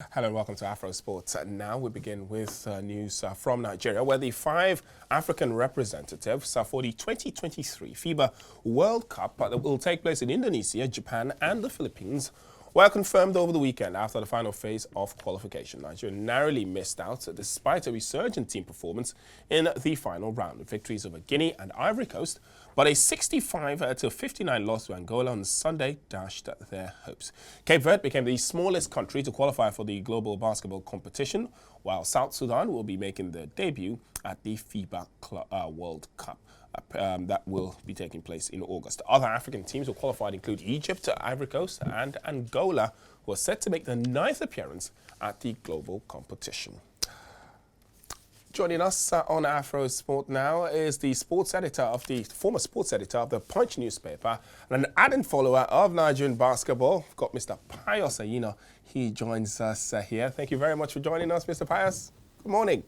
Hello and welcome to Afrosport. Now we begin with news from Nigeria, where the five African representatives for the 2023 FIBA World Cup that will take place in Indonesia, Japan and the Philippines were confirmed over the weekend after the final phase of qualification. Nigeria narrowly missed out despite a resurgent team performance in the final round, with victories over Guinea and Ivory Coast, but a 65-59 loss to Angola on Sunday dashed their hopes. Cape Verde became the smallest country to qualify for the global basketball competition, while South Sudan will be making their debut at the FIBA World Cup. That will be taking place in August. Other African teams who qualified include Egypt, Ivory Coast and Angola, who are set to make their ninth appearance at the global competition. Joining us on Afrosport now is the former sports editor of the Punch newspaper and an ardent follower of Nigerian basketball. We've got Mr. Pius Ayinor. He joins us here. Thank you very much for joining us, Mr. Pius. Good morning.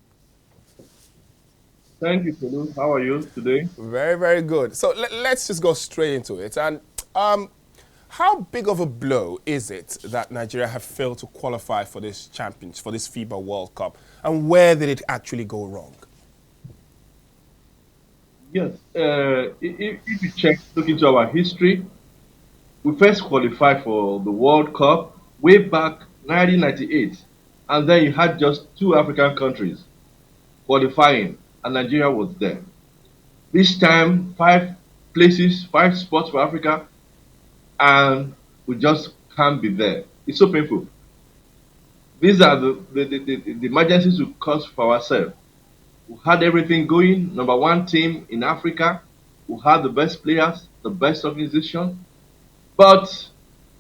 Thank you, Tolu. How are you today? Very, very good. So let's just go straight into it. And how big of a blow is it that Nigeria have failed to qualify for this for this FIBA World Cup? And where did it actually go wrong? Yes. If you look into our history, we first qualified for the World Cup way back 1998. And then you had just two African countries qualifying, and Nigeria was there. This time, five places, five spots for Africa, and we just can't be there. It's so painful. These are the emergencies we caused for ourselves. We had everything going, number one team in Africa. We had the best players, the best organization. But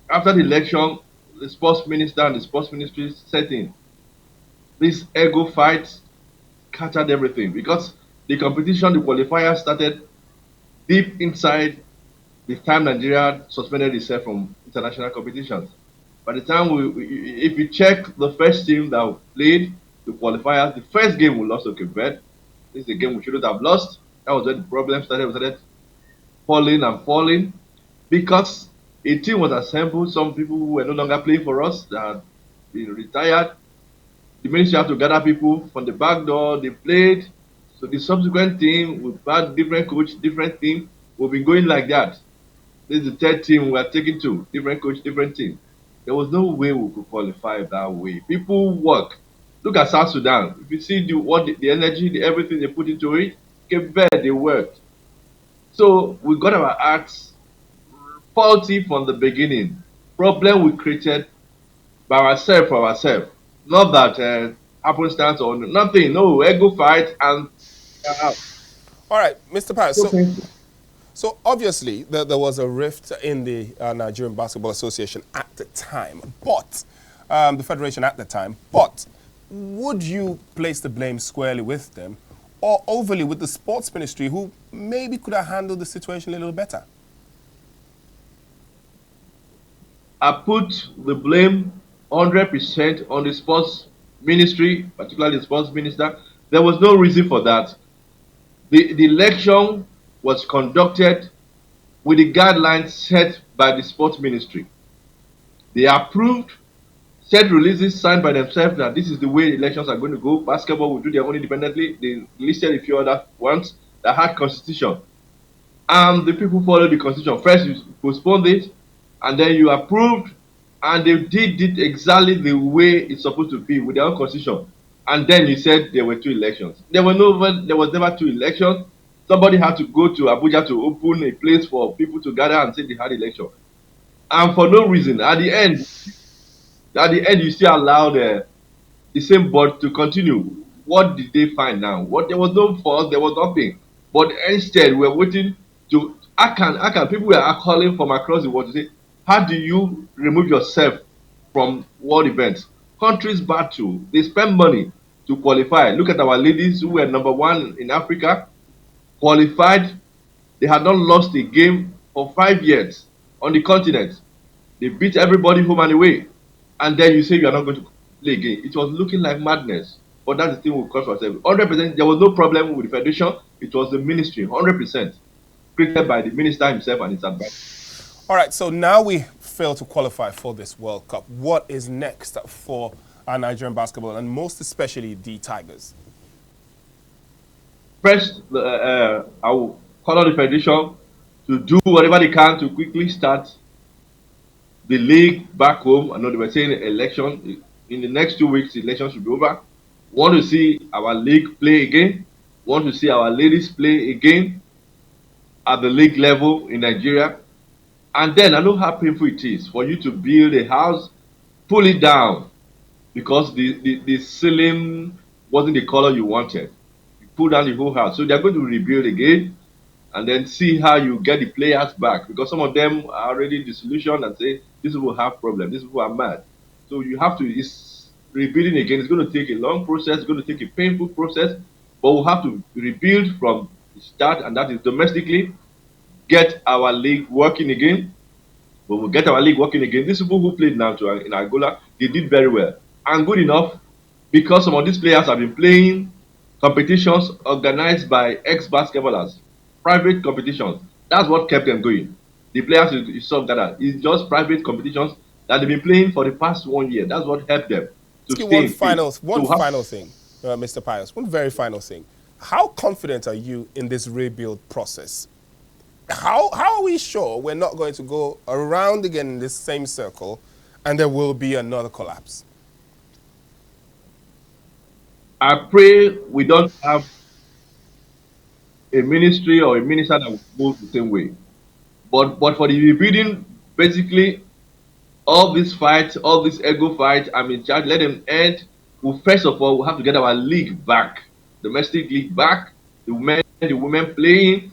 after the election, the sports minister and the sports ministry set in. This ego fight scattered everything because the competition, the qualifiers started deep inside the time Nigeria suspended itself from international competitions. By the time if you check the first team that played the qualifiers, the first game we lost to Cape Verde. This is a game we shouldn't have lost. That was where the problem started. We started falling and falling because a team was assembled. Some people who were no longer playing for us that had been retired. The ministry had to gather people from the back door. They played. So the subsequent team, we've had different coach, different team. We've been going like that. This is the third team we are taking to. Different coach, different team. There was no way we could qualify that way. People work. Look at South Sudan. If you see the energy, everything they put into it, Cape Verde, they worked. So we got our acts faulty from the beginning. Problem we created by ourselves for ourselves. Not that happenstance or nothing. No, ego fight and out. All right, Mr. Pius. So painful. So obviously there was a rift in the Nigerian Basketball Association at the time, but the federation at the time. But would you place the blame squarely with them, or overly with the sports ministry, who maybe could have handled the situation a little better? I put the blame 100% on the sports ministry, particularly the sports minister. There was no reason for that. The election was conducted with the guidelines set by the sports ministry. They approved, set releases signed by themselves that this is the way elections are going to go. Basketball will do their own independently. They listed a few other ones that had constitution. And the people followed the constitution. First, you postponed it, and then you approved, and they did it exactly the way it's supposed to be with their own constitution. And then you said there were two elections. There was never two elections. Somebody had to go to Abuja to open a place for people to gather and say they had election. And for no reason, at the end, you still allowed the same board to continue. What did they find now? There was no fault, there was nothing. But instead, we're waiting to people were calling from across the world to say, how do you remove yourself from world events? Countries battle, they spend money to qualify. Look at our ladies who were number one in Africa, qualified. They had not lost a game for 5 years on the continent. They beat everybody home and away. And then you say you are not going to play again. It was looking like madness. But that's the thing we caused ourselves. 100%, there was no problem with the federation. It was the ministry, 100%, created by the minister himself and his advice. All right, so now we failed to qualify for this World Cup. What is next for Nigerian basketball, and most especially the Tigers? First, I will call on the federation to do whatever they can to quickly start the league back home. I know they were saying election in the next 2 weeks. The election should be over. Want to see our league play again. Want to see our ladies play again at the league level in Nigeria. And then I know how painful it is for you to build a house, pull it down because the ceiling wasn't the color you wanted. You pull down the whole house. So they're going to rebuild again and then see how you get the players back, because some of them are already disillusioned and say these people have problems, these people are mad. So you have to, it's rebuilding again. It's going to take a long process, it's going to take a painful process, but we'll have to rebuild from the start, and that is domestically get our league working again. When we get our league working again, these people who played now in Angola, they did very well and good enough, because some of these players have been playing competitions organized by ex-basketballers, private competitions. That's what kept them going. The players you saw that it's just private competitions that they've been playing for the past 1 year. That's what helped them to stay One in fit. final thing, Mr. Pius. One very final thing. How confident are you in this rebuild process? How are we sure we're not going to go around again in this same circle and there will be another collapse? I pray we don't have a ministry or a minister that will move the same way. But for the rebuilding, basically, all these fights, all this ego fight, I'm in charge, let them end. Well, first of all, we have to get our league back, domestic league back, the women playing,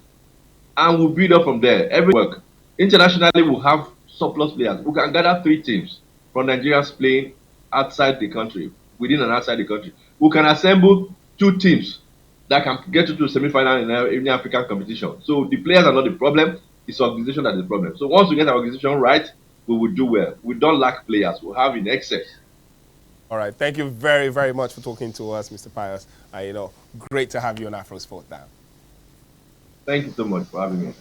and we'll build up from there. Every work. Internationally, we'll have surplus players. We can gather 3 teams from Nigerians playing outside the country, within and outside the country. We can assemble 2 teams that can get you to the semi-final in the African competition. So the players are not the problem, it's organization that is the problem. So once we get our organization right, we will do well. We don't lack players, we'll have in excess. All right. Thank you very, very much for talking to us, Mr. Pius. Great to have you on Afrosport now. Thank you so much for having me.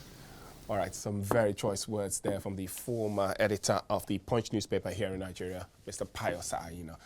All right. Some very choice words there from the former editor of the Punch newspaper here in Nigeria, Mr. Pius Ayinor.